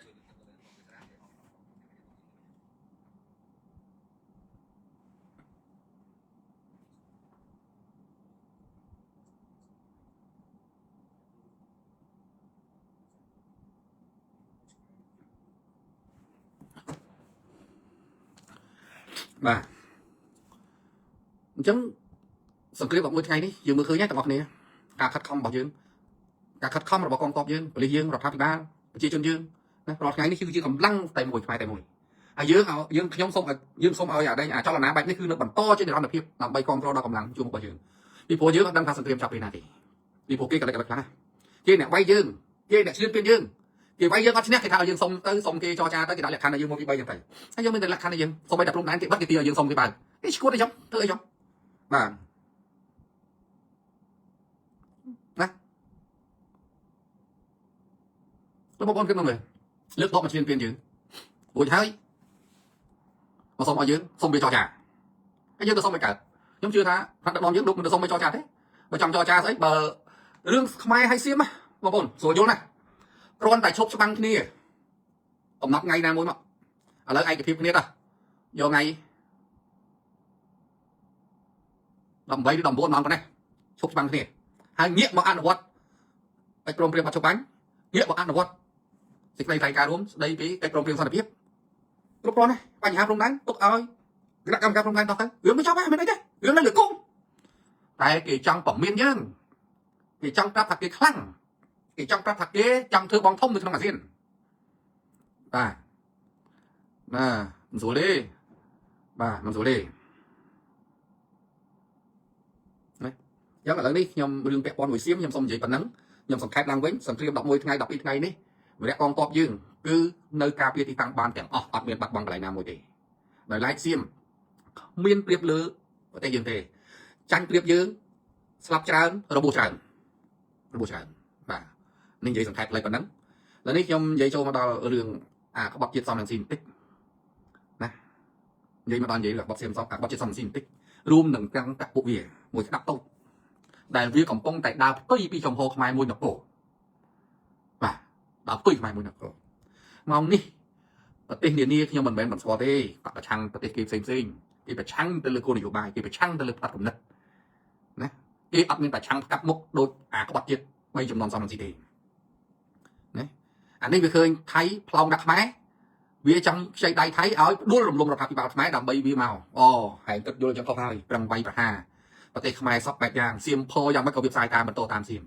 បាទអញ្ចឹងសង្គ្រាម11ថ្ងៃនេះយើងមើលឃើញហើយទាំងអស់គ្នាការខិតខំរបស់យើងការខិតខំរបស់កងទ័ពយើងប៉ូលីសយើងរដ្ឋាភិបាលប្រជាជនយើងណារាល់ថ្ងៃនេះគឺជាកម្លាំងតែមួយផ្នែកតែមួយហើយយើងខ្ញុំសូមឲ្យយើងសូមឲ្យអាចលនាបែបនេះគឺនៅបន្តជានិរន្តរភាពដើម្បីគ្រប់គ្រងដល់កម្លាំងជួងរបស់យើងពីព្រោះយើងអត់ដឹងថាសង្គ្រាមចាប់ពេលណាទេពីព្រោះគេកលិចខ្លះគេអ្នកវាយយើងគេអ្នកឈ្លានពានយើងគេវាយយើងអត់ឈ្នះគេថាឲ្យយើងសុំគេចរចាទៅគេដាក់លក្ខខណ្ឌឲ្យយើងមកពី3យ៉ាងទៅហើយយើងមានតែលក្ខខណ្ឌឲ្យយើងសុំឲ្យតែព្រំដែនគេបិទគេទីឲ្យយើងសុំគេបើគេឈួតអីចុះធ្វើអីចុះបាទណាលោកបងប្អូនគិតមកមើលលើកដកមកឈ្លានពានយើងរួចហើយមកសុំឲ្យយើងសុំវាចរចាហើយយើងទៅសុំឲ្យកើតខ្ញុំជឿថាផ្នែកដឹកនាំយើងលោកមិនទៅសុំឲ្យចរចាទេបើចង់ចរចាស្អីបើរឿងខ្មែរហើយសៀមបងប្អូនស្រួលយល់ណាគ្រាន់តែឈប់ច្បាំងគ្នាកំណត់ថ្ងៃណាមួយមកឥឡូវឯកភាពគ្នាតោះយកថ្ងៃ18ឬ19ម៉ោងប៉ុណ្ណេះឈប់ច្បាំងគ្នាហើយងាកមកអនុវត្តកិច្ចព្រមព្រៀងបាត់ឈប់បាញ់ងាកមកអនុវត្តសេចក្តីថ្លែងការណ៍រួមស្តីពីកិច្ចព្រមព្រៀងសន្តិភាពគ្រប់គ្រាន់ណាបញ្ហាព្រំដែនទុកឲ្យគណៈកម្មការព្រំដែនតោះទៅរឿងមិនចប់ទេមានអីទេរឿងនៅលើគុំតែគេចង់បំមានយើងគេចង់ប្រាប់ថាគេខ្លាំងគេចង់ប្រាប់ថាគេចង់ធ្វើបងធំនៅក្នុងអាស៊ានបាទមិនស្រួលទេបាទមិនស្រួលទេណាយ៉ាងឥឡូវនេះខ្ញុំរឿងពាក់ព័ន្ធមួយសៀមខ្ញុំសូមនិយាយប៉ុណ្ណឹងខ្ញុំសង្ខេបឡើងវិញសង្គ្រាម11ថ្ងៃ12ថ្ងៃនេះវិរៈកងទ័ពយើងគឺនៅការពារទីតាំងបានទាំងអស់អត់មានបាត់បង់កន្លែងណាមួយទេដោយឡែកសៀមមានប្រៀបលើប្រទេសយើងទេចាញ់ប្រៀបយើងស្លាប់ច្រើនរបួសច្រើនបាទនេះនិយាយសង្ខេបផ្លេចប៉ុណ្ណឹងឥឡូវនេះខ្ញុំនិយាយចូលមកដល់រឿងក្បត់ជាតិសំរងស៊ីបន្តិចណានិយាយមកដល់និយាយក្បត់ជាតិសំរងស៊ីបន្តិចរួមនឹងទាំងកាក់ពួកវាមួយស្ដាប់តូចដែលវាកំពុងតែដើរផ្ទុយពីចំហខ្មែរមួយនគរបាទដើរផ្ទុយខ្មែរមួយនគរម៉ោងនេះប្រទេសនានាខ្ញុំមិនមែនមិនស្គាល់ទេគាត់ប្រឆាំងប្រទេសគេផ្សេងគេប្រឆាំងទៅលើគោលនយោបាយគេប្រឆាំងទៅលើផ្ដាត់គំនិតណាគេអត់មានប្រឆាំងផ្កាត់មុខដូចក្បត់ជាតិ3ចំនួនសំរងស៊ីទេណាអានេះវាឃើញថៃផ្លោងដាក់ខ្មែរវាចង់ខ្ចីដៃថៃឲ្យដួលរំលំរដ្ឋាភិបាលខ្មែរដើម្បីវាមកហែងទឹកយល់ចឹងខុសហើយប្រឹងវាយប្រហារប្រទេសខ្មែរសពបែបយ៉ាងសៀមផយ៉ាងម៉េចក៏វាផ្សាយតាមបន្តតាមសៀម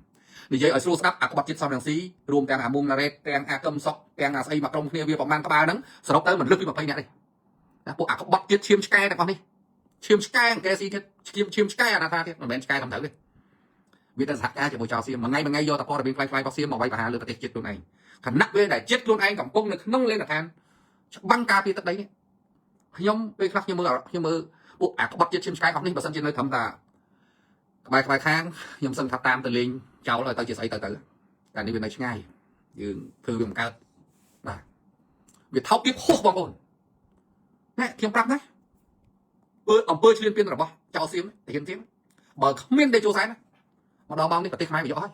និយាយឲ្យស្រួលស្ដាប់ក្បត់ជាតិសំរងស៊ីរួមទាំងមុំណារ៉េតទាំងកឹមសុកទាំងស្អីមកក្រុមគ្នាវាប្រមាណក្បាលហ្នឹងសរុបទៅមិនលើសពី20នាក់ទេណាពួកក្បត់ជាតិឈាមឆ្កែទាំងអស់នេះឈាមឆ្កែអង្គស៊ីទៀតឈាមឆ្កែអាណាថាទៀតមិនមែនឆ្កែតាមត្រូវទេវាតែសហការជាមួយចៅសៀមមួយថ្ងៃយកតែព័ត៌មានខ្លាំងៗរបស់សៀមមកវាយប្រហារលើប្រទេសជាតិខ្លួនឯងខណៈពេលដែលជាតិខ្លួនឯងកំពុងនៅក្នុងលេនដ្ឋានច្បាំងការពារទឹកដីនេះខ្ញុំពេលខ្លះខ្ញុំមើលពួកក្បត់ជាតិឈាមឆ្កែអស់នេះបើសិនជានៅត្រឹមតាក្បែរខាងខ្ញុំសឹងថាតាមទៅលេងចោលឲ្យទៅជាស្អីទៅតែនេះវានៅឆ្ងាយយើងធ្វើវាមិនកើតបាទវាថោកទៀតហោះបងប្អូនណាខ្ញុំប្រាប់ណាអំពើឈ្លានពានរបស់ចៅសៀមទាហានសៀមបើគ្មានទេចូលសែនមកដល់ម៉ោងនេះប្រទេសខ្មែរវាយកហើយ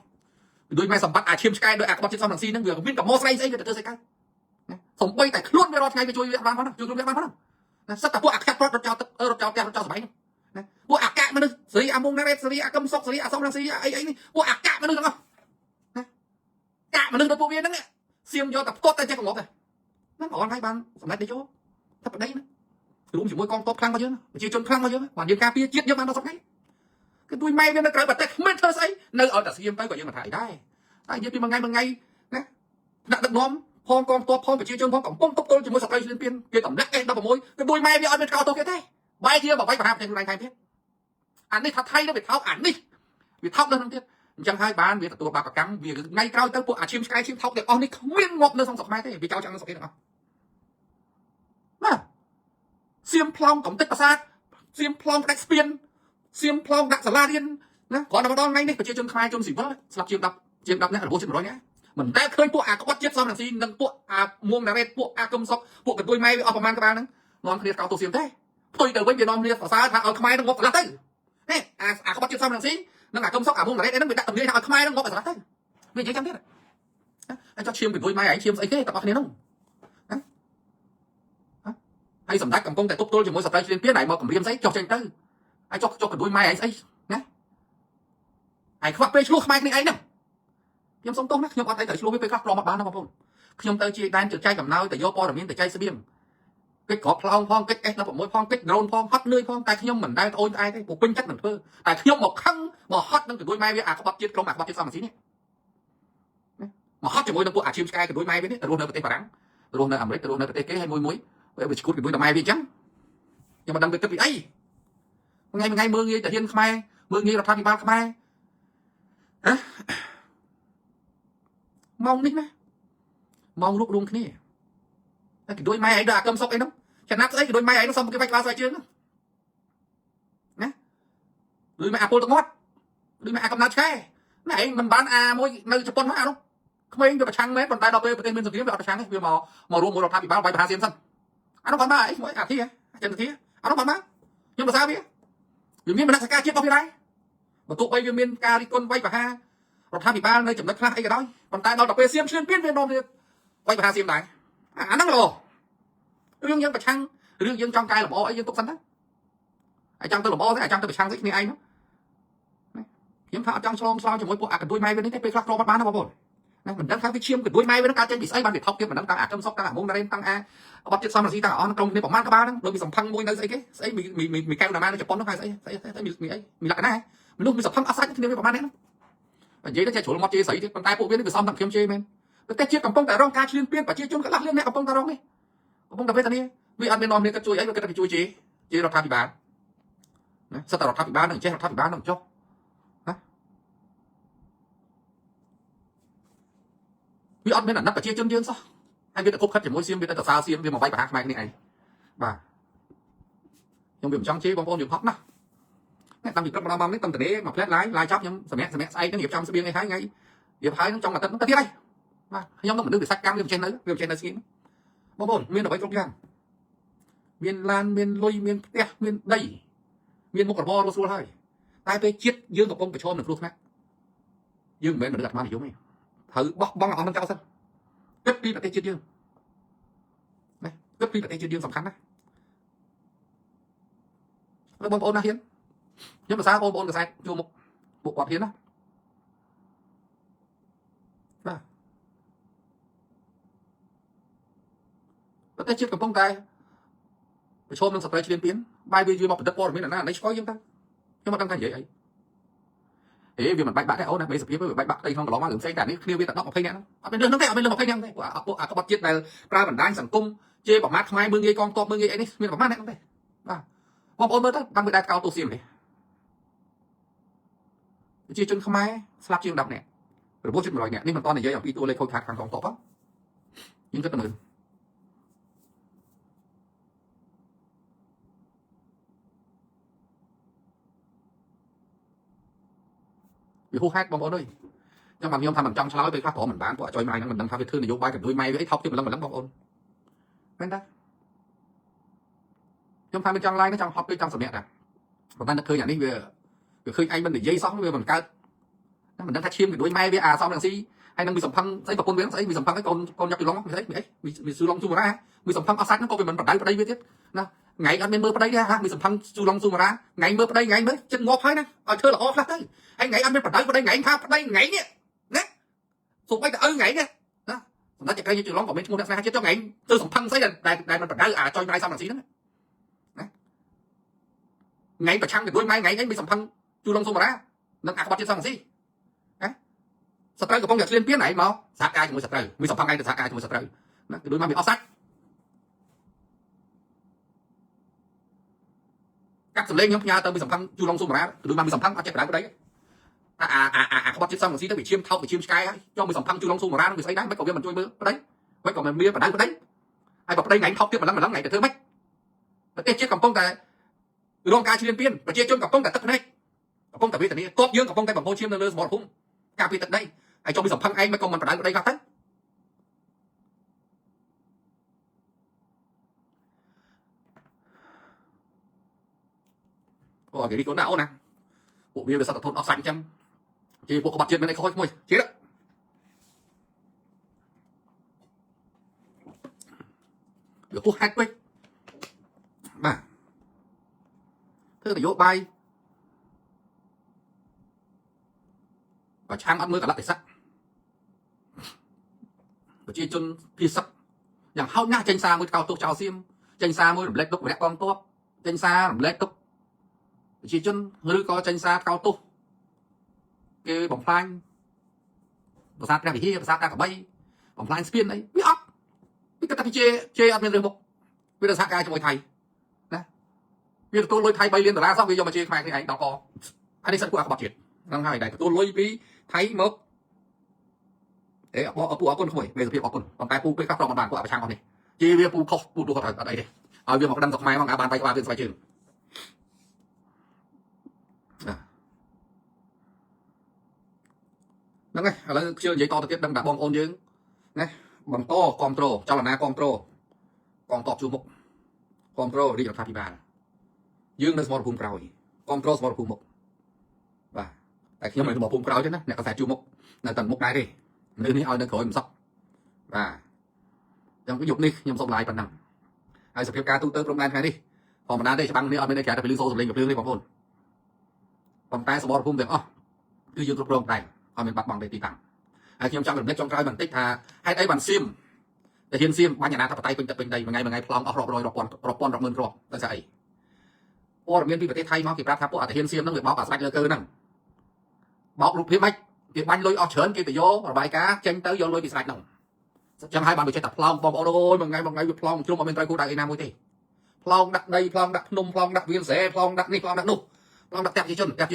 ដូចម៉ែសម្បត្តិឈាមឆ្កែដោយក្បត់ជាតិសំរងស៊ីហ្នឹងវាមានកំមស្រីស្អីវាទៅធ្វើស្អីកើតសំបីតែខ្លួនវារាល់ថ្ងៃវាជួយវាបានផងជួយខ្លួនវាបានផងណាសិតតែពួកខាត់រត់ចោលទឹករត់ចោលផ្ទះរត់ចោលសបៃណាពួកអកមនុស្សស្រីមុងណារ៉េតស្រីកឹមសុកស្រីសំរងស៊ីអីនេះពួកអកមនុស្សទាំងអស់ណាកាក់មនុស្សរបស់ពួកវាហ្នឹងសៀមយកតែផ្ទាត់តែចេះកំងប់ទេហ្នឹងអនហើយបានសម្ដេចនាយកថាប្តីណារួមជាមួយកងទ័ពខ្លាំងរបស់យើងប្រជាជនខ្លាំងរបស់យើងបានយើងការពារជាតិយើងបានដល់សប្តាហ៍គឺទួយម៉ែវានៅក្រៅប្រទេសគ្មានធ្វើស្អីនៅឲ្យតែស្ងៀមទៅក៏យើងមិនថាអីដែរតែនិយាយពីមួយថ្ងៃណាថ្នាក់ដឹកនាំផងកងទ័ពផងប្រជាជនផងកំពុងទប់ទល់ជាមួយសត្រូវឈ្លានពានគេតម្លាក់ S16 គឺទួយម៉ែវាអត់មានកោតទោសគេទេបែរជាបបៃប្រហារប្រទេសខ្លួនឯងថែមទៀតអានេះថាថៃទៅវាថោកអានេះវាថោកនៅក្នុងទៀតអញ្ចឹងហើយបានវាទទួលបាបកម្មវាថ្ងៃក្រោយទៅពួកអាឈាមឆ្កែឈាមថោកទាំងអស់នេះគ្មានងាប់នៅក្នុងស្រុកខ្មែរទេវាចោលចាំនៅស្រុកគេទាំងអស់ណាសៀមប្លង់កំតិចប្រាសាទសៀមប្លង់ផ្ដាច់ស្ពានសៀមប្លង់ដាក់សាលារៀនណាគ្រាន់តែមកដល់ថ្ងៃនេះប្រជាជនខ្មែរជនស៊ីវិលស្លាប់ជាង10នាក់របួសជាង100នាក់មិនដែលឃើញពួកក្បត់ជាតិសំរងស៊ីនិងពួកមួងណារ៉េតពួកកឹមសុកពួកកន្ទុយម៉ែវាអស់ប្រមាណក្បាលហ្នឹងនាំគ្នាកោតទោសសៀមទេផ្ទុយទៅវិញវានាំគ្នាសរសើរថាឲ្យខ្មែរនឹងងប់ស្លាប់ទៅហេក្បត់ជាតិសំរងស៊ីនិងកឹមសុកមួងណារ៉េតហ្នឹងវាដាក់តម្រាយថាឲ្យខ្មែរនឹងងប់ស្លាប់ទៅវានិយាយចាំទៀត anh cho chiêm cái đuôi mai anh chiêm ấy thế tập này không hay sầm đách cầm công tại tốt tôi chỉ mới sập tay trên phía này mà cầm liêm giấy cho tranh tư anh cho cái đuôi mai anh ấy nhé anh khoác bê chuộc mai cái này nèខ្ញុំសុំទោសណាខ្ញុំអត់អីត្រូវឆ្លោះវាពេលខ្លះប្រមអត់បានណាបងប្អូនខ្ញុំទៅជាដែនជើងចៃកំណើទៅយកព័ត៌មានទៅចៃស្បៀងកិច្ចក្របផ្លោងផងកិច្ច S16 ផងកិច្ច drone ផងហត់នឿយផងតែខ្ញុំមិនដែលត្អូញត្អែទេពុពេញចិត្តមិនធ្វើតែខ្ញុំមកខឹងមកហត់នឹងជាមួយម៉ែវាអាក្បត់ជាតិក្រុមអាក្បត់ជាតិសមស៊ីនេះមកហត់ជាមួយនឹងពួកអាឈាមឆ្កែជាមួយម៉ែវានេះទៅរស់នៅប្រទេសបារាំងរស់នៅអាមេរិករស់នៅប្រទេសគេហើយមួយវាឈួតជាមួយនឹងម៉ែវាអញ្ចឹងខ្ញុំមិនដឹងវាគិតពីអីថ្ងៃមើងងាយតាហ៊ានខ្មែរមើងងាយរដ្ឋាភិបាលខ្មែរហ៎ម៉ោងនេះណាម៉ោងរួបរวมគ្នាតែគេដូចម៉ែឯងដល់អាកឹមសុកអីនោះចំណាប់ស្អីគេដូចម៉ែឯងនោះសុំគេបាច់ក្បាលស្បែកជើងណាដូចម៉ែអាពលទឹកមាត់ដូចម៉ែអាកំណត់ឆ្កែណែឯងមិនបានអាមួយនៅជប៉ុនហ្នឹងអានោះក្មេងវាប្រឆាំងមែនប៉ុន្តែដល់ពេលប្រទេសមានសង្គ្រាមវាអត់ប្រឆាំងទេវាមករួមមួយរដ្ឋាភិបាលវាយប្រហារសៀមសិនអានោះបានមកអីមួយអាធីអចិន្តាអានោះបានមកខ្ញុំប្រសាវាមានមនសិការជាតិរបស់វាដែរបើទោះបីវាមានការរិះគន់វាយប្រហាររដ្ឋាភិបាលនៅចំណុចខ្លះអីក៏ដោយប៉ុន្តែដល់ទៅពេលសៀមឈ្លានពានវានាំវាវាយប្រហារសៀមដែរអាហ្នឹងល្អរឿងយើងប្រឆាំងរឿងយើងចង់កែលម្អអីយើងទុកសិនទៅអាចចង់ទៅលម្អទេអាចចង់ទៅប្រឆាំងស្អីគ្នាឯងនោះខ្ញុំថាអត់ចង់ឆ្លងឆ្លោជាមួយពួកអាកដួយម៉ែវានេះទេពេលខ្លះគ្រាន់បានណាបងប្អូនណាមិនដឹងថាវាឈាមកដួយម៉ែវានឹងកើតចេញពីស្អីបានវាថប់ទៀតមិនដឹងតាំងអាកឹមសុកតាំងអាមុងណារ៉េនតាំងអាបត់ចិត្តសំរស៊ីតាំងអស់ក្នុងគ្នាប្រមាណក្បាលហ្នឹងដូចមានសំផឹងមួយនៅស្អីគេស្អីមីកែវណាម៉ានៅជប៉ុននោះហៅស្អីមានអីមានលក្ខណៈមនុស្សមានសំផឹងអត់សាច់គ្នាវាប្រមាណនេះនិយាយទៅចេះជ្រុលមកជេរស្អីទៀតប៉ុន្តែពួកវានេះវាសំតាំងខ្ញុំជេរមែនប្រទេសជាតិកំពុងតែរងការឈ្លានពានប្រជាជនកន្លះលានអ្នកកំពុងតែរងនេះកំពុងតែវេទនាវាអត់មាននាំគ្នាគិតជួយអីវាគិតតែជួយជេររដ្ឋាភិបាលណាសិតតែរដ្ឋាភិបាលនឹងចេះរដ្ឋាភិបាលនឹងចុះណាវាអត់មានអាណិតប្រជាជនយើងសោះហើយវាទៅគប់ខិតជាមួយសៀមវាទៅសើសៀមវាមកវាយប្រហារខ្មែរគ្នាឯងបាទខ្ញុំវាមិនចង់ជេរបងប្អូនយើងហត់ណាស់តាំងពីព្រឹកម្ដងមកនេះតាំងតនេមកផ្លែតឡាយចប់ខ្ញុំសម្រាប់ស្អែកហ្នឹងរៀបចំស្បៀងអីហើយថ្ងៃរៀបហើយនឹងចង់អាទិត្យហ្នឹងទៅទៀតហើយបាទខ្ញុំនឹងមនុស្សវិសាកម្មវាមិនចេះនៅស្ងៀមបងប្អូនមានអ្វីគ្រប់យ៉ាងមានឡានមានលុយមានផ្ទះមានដីមានមុខរបររស់ស្រួលហើយតែពេលជាតិយើងកំពុងប្រឈមនឹងគ្រោះថ្នាក់យើងមិនមែនមនុស្សអាត្មានិយមទេត្រូវបោះបង់អស់នឹងចោលសិនគិតពីប្រទេសជាតិយើងណាគិតពីប្រទេសជាតិយើងសំខាន់ណាស់បងប្អូនណាហ៊ានខ្ញុំប្រសាបងប្អូនកសែតជួមុខពួកគាត់ហ៊ានណាបាទប្រទេសជាតិកំពុងតែប្រឈមនឹងសត្រូវឈ្លានពានបាយវាមកបណ្ឌិតព័ត៌មានណាឆ្កយយើងទៅខ្ញុំអត់ដឹងថានិយាយអីវាមិនបាច់បាក់ទេអូនណាមេសភាពវាបាច់បាក់ទៅក្នុងកន្លងមករឿងផ្សេងតែនេះគ្នាវាតែ10 20នាក់ហ្នឹងអត់មានរឿងហ្នឹងទេអត់មានរឿង20នាក់ទេពួកអាក្បត់ជាតិដែលប្រើបណ្ដាញសង្គមជេរប្រមាថខ្មែរមើងងាយកងទ័ពមើងងាយអីនេះមានប្រមាណអ្នកហ្នឹងទេបាទបងប្អូនមើលទៅបានវាដែរកោតទូសៀមទេប្រជាជនខ្មែរស្លាប់ជាង10នាក់របួសជិត100នាក់នេះមិនតនិយាយអំពីតួលេខខូចខាតខាងកងទ័ពយើងគិតទៅមើលវាហួសហេតុបងប្អូនអើយចាំបានខ្ញុំថាមិនចង់ឆ្លើយពេលខ្លះព្រមមិនបានពួកអាចុយម៉ៃហ្នឹងមិនដឹងថាវាធ្វើនយោបាយក៏ដូចម៉ៃវាអីថប់ទៀតម្លឹងបងប្អូនមែនតាខ្ញុំថាមិនចង់ឡាយទេចង់ហត់ពេកចង់សម្រាប់តាប៉ុន្តែនឹកឃើញអានេះវាឃើញឯងមិននិយាយសោះវាមិនកើតមិនដឹងថាឈាមក៏ដូចម៉ែវាអាសំរងស៊ីហើយនឹងមានសំផឹងស្អីប្រពន្ធវាស្អីមានសំផឹងអីកូនយកពីឡុងមានអីមានស៊ូឡុងស៊ូម៉ារ៉ាមានសំផឹងអស់សាច់ហ្នឹងក៏វាមិនបដៅប្តីវាទៀតណាថ្ងៃអត់មានមើលប្តីទេហាមានសំផឹងស៊ូឡុងស៊ូម៉ារ៉ាថ្ងៃមើលប្តីថ្ងៃមើលចិត្តងាប់ហើយណាឲ្យធ្វើល្អខ្លះទៅហើយថ្ងៃអត់មានបដៅប្តីថ្ងៃថាប្តីថ្ងៃនេះណាសូម្បីតែឪថ្ងៃនេះណាសម្ដេចចក្រយុជឡុងក៏មានឈ្មោះអ្នកស្នេហាជាតិចុះថ្ងៃធ្វើសំផឹងស្អីដែលមិនបដៅអាចុយម៉ៃសំរងស៊ីហ្នឹងណាថ្ងៃប្រឆាំងជាមួយម៉ៃថ្ងៃនេះមានសំផឹងស៊ូឡុងស៊ូម៉ារ៉ានឹងអាក្បត់ជាតិសំរងស៊ីសត្រូវកំពុងតែឈ្លានពានឯងមកសហការជាមួយសត្រូវមានសំផឹងឯងទៅសហការជាមួយសត្រូវណាគឺដូចមកមានអស់សាច់កាត់សម្លេងខ្ញុំផ្ញើទៅមានសំផឹងជូឡុងស៊ូម៉ារ៉ាគឺដូចមកមានសំផឹងអត់ចេះបដៅប្តីអាក្បត់ជាតិសំរងស៊ីទៅវាឈាមថោកវាឈាមឆ្កែហើយចុះមានសំផឹងជូឡុងស៊ូម៉ារ៉ានឹងវាស្អីដែរមិនក៏វាមិនជួយមើលប្តីមិនក៏មិនមានបដៅប្តីហើយបើប្តីថ្ងៃថោកទៀតម្លឹងថ្ងៃទៅធ្វើម៉េចប្រទេសជាតិកំពុងតែរងការឈ្លានពានប្រជាជនកំពុងតែទឹកភ្នែកកំពុងតែវេទនាទ័ពយើងកំពុងតែបំពោឈាមនៅលើសមរភូមិការពីទឹកដីហើយចុះមានសំផឹងឯងមិនក៏មិនបដៅប្តីខ្លះទៅអូគេរីកូនណាអូនណាពួកវាវាសត្វធនអស់សាច់អញ្ចឹងជិះពួកក្បត់ជាតិមានអីខូចមួយជិះ វាហួសហេតុពេកបាទធ្វើនយោបាយប្រឆាំងអត់មើលកលៈទេសៈប្រជាជនភាសឹកយ៉ាងហោចណាស់ចេញសារមួយកោតទោសចោលសៀមចេញសារមួយរំលែកទុកវរៈកងទ័ពចេញសាររំលែកទុកប្រជាជនឬក៏ចេញសារកោតទោសគេបំផ្លាញប្រាសាទព្រះវិហារប្រាសាទតាកបីបំផ្លាញស្ពានអីវាអត់វាគិតថាគេជេរអត់មានរឿងមុខវាទៅសហការជាមួយថៃណាវាទទួលលុយថៃ3លានដុល្លារសោះវាយកមកជេរខ្មែរគ្នាឯងដល់កអានេះសិនពួកអក្បត់ជាតិហ្នឹងហើយដែលទទួលលុយពីថៃមកពួកអគុណក្មួយមេសុភាពអគុណប៉ុន្តែពូពេលកាត់ប្រមបានពួកអប្រឆាំងអស់នេះជេរវាពូខុសពូទូគាត់អត់អីទេឲ្យវាមកដឹងទៅខ្មែរមកបានបាយក្បាលវាស្បែកជើងហ្នឹងហើយឥឡូវខ្ញុំនិយាយតទៅទៀតដឹងថាបងប្អូនយើងណាបន្តគ្រប់គ្រងចលនាគ្រប់គ្រងកងទ័ពជួរមុខគ្រប់គ្រងរាជរដ្ឋាភិបាលយើងនៅសមរភូមិក្រោយគ្រប់គ្រងសមរភូមិមុខបាទតែខ្ញុំមិនសមរភូមិក្រោយទេណាអ្នកកសែតជួរមុខនៅតែមុខដែរទេមនុស្សនេះឲ្យនៅក្រោយមិនសក់បាទចឹងយប់នេះខ្ញុំសូមឡាយប៉ុណ្ណឹងហើយសភាពការទូទៅព្រំដែនថ្ងៃនេះធម្មតាទេច្បាំងនេះអត់មានតែក្រៅតែពលីសូសម្លេងកំភ្លើងទេបងប្អូនប៉ុន្តែសមរភូមិទាំងអស់គឺយើងគ្រប់គ្រងដែរអត់មានបាត់បង់ទេទីតាំងហើយខ្ញុំចង់រំលឹកចុងក្រោយបន្តិចថាហេតុអីបានសៀមតែហ៊ានសៀមបាញ់អាណាធិបតេយ្យពេញទឹកពេញដីមួយថ្ងៃប្លង់អស់រាប់រយរាប់ពាន់រាប់ម៉ឺនគ្រាប់ដោយសារអីព័ត៌មានពីប្រទេសថៃមកគេប្រាប់ថាពួកអត់ហ៊ានសៀមហ្នឹងវាបោកអាស្ដេចលើកើហ្នឹងបោករូបភាពម៉េចគេបាញ់លុយអស់ច្រើនគេទៅយករបាយការណ៍ចេញទៅយកលុយពីស្ដេចហ្នឹងចឹងហើយបានវាចេះតែប្លង់បងប្អូនអើយមួយថ្ងៃវាប្លង់ជ្រុំអត់មានត្រូវគូដៅឯណាមួយទេប្លង់ដាក់ដីប្លង់ដាក់ភ្នំប្លង់ដាក់វាលស្រែប្លង់ដាក់នេះប្លង់ដាក់នោះប្លង់ដាក់ផ្ទះប្រជាជនគាត់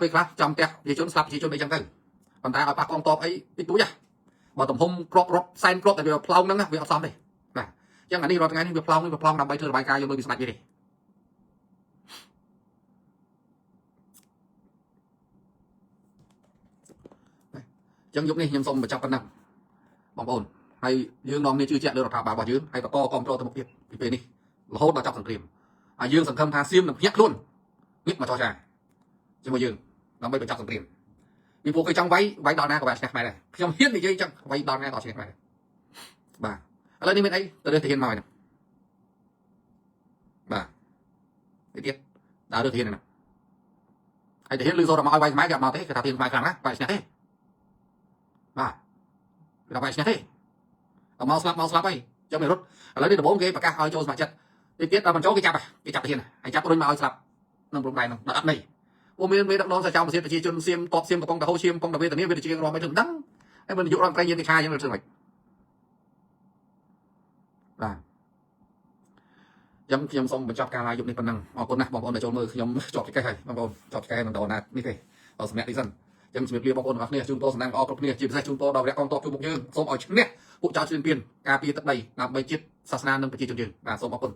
ពេលខ្លះចំផ្ទះប្រជាជនស្លាប់ប្រជាជនអីចឹងទៅប៉ុន្តែឲ្យប៉ះកងតបអីតិចតួចបើទំហំគ្រាប់សែនគ្រាប់តែវាប្លង់ហ្នឹងវាអត់សមទេបាទចឹងអានេះរាល់ថ្ងៃនេះវាប្លង់ដើម្បីធ្វើរបាយការណ៍យកលុយពីស្ដេចវាទេចឹងយប់នេះខ្ញុំសូមបញ្ចប់ប៉ុណ្ណឹងបងប្អូនហើយយើងនាំគ្នាជឿជាក់លើរដ្ឋាភិបាលរបស់យើងហើយបន្តគ្រប់គ្រងទៅមុខទៀតពីពេលនេះរហូតដល់ចប់សង្គ្រាមហើយយើងសង្ឃឹមថាសៀមនឹងភ្ញាក់ខ្លួនងាកមកចរចាជាមួយយើងដើម្បីបញ្ចប់សង្គ្រាមពីពួកគេចង់វាយដល់ណាក៏វាឈ្នះខ្មែរដែរខ្ញុំហ៊ាននិយាយចឹងវាយដល់ណាក៏ឈ្នះខ្មែរដែរបាទឥឡូវនេះមានអីទៅរើសទាហានមកហ្នឹងបាទទៀតដើររើសទាហានហ្នឹងហើយទាហានលឺសូរតែមកឲ្យវាយខ្មែរគេអត់មកទេគេថាទាហានខ្មែរខ្លាំងណាស់វាយឈ្នះទេបាទគេថាវាយឈ្នះទេអត់មកស្លាប់អីចឹងមិនរត់ឥឡូវនេះដំបូងគេប្រកាសឲ្យចូលស្ម័គ្រចិត្តទៀតដល់បញ្ចូលគេចាប់ទាហានហើយចាប់រុញមកឲ្យស្លាប់នឹងព្រំដែនហ្នឹងដល់អត់នេះពួកមានមេដឹកនាំសាចោមប្រសិទ្ធប្រជាជនសៀមតបសៀមកំពុងតែហូរឈាមកំពុងតែវេទនាវាជាងរំមិនដឹងហើយមិននាយករដ្ឋមន្ត្រីយើងគេឆាយ៉ាងទៅធ្វើម៉េចបាទខ្ញុំសូមបញ្ចប់ការឡាយយប់នេះប៉ុណ្ណឹងអរគុណណាស់បងប្អូនដែលចូលមើលខ្ញុំជាប់ចកេះហើយបងប្អូនជាប់ចកេះមិនតណានេះទេអរសម្រាប់នេះសិនចឹងជំរាបលាបងប្អូនទាំងអស់គ្នាជូនពរសំណាងល្អគ្រប់គ្នាជាពិសេសជូនពរដល់វរៈកងទ័ពជួបមុខយើងសូមឲ្យឈ្នះពួកចៅជឿនពៀនការពារទឹកដីដើម្បីជាតិសាសនានិងប្រជាជនយើងបាទសូមអរគុណ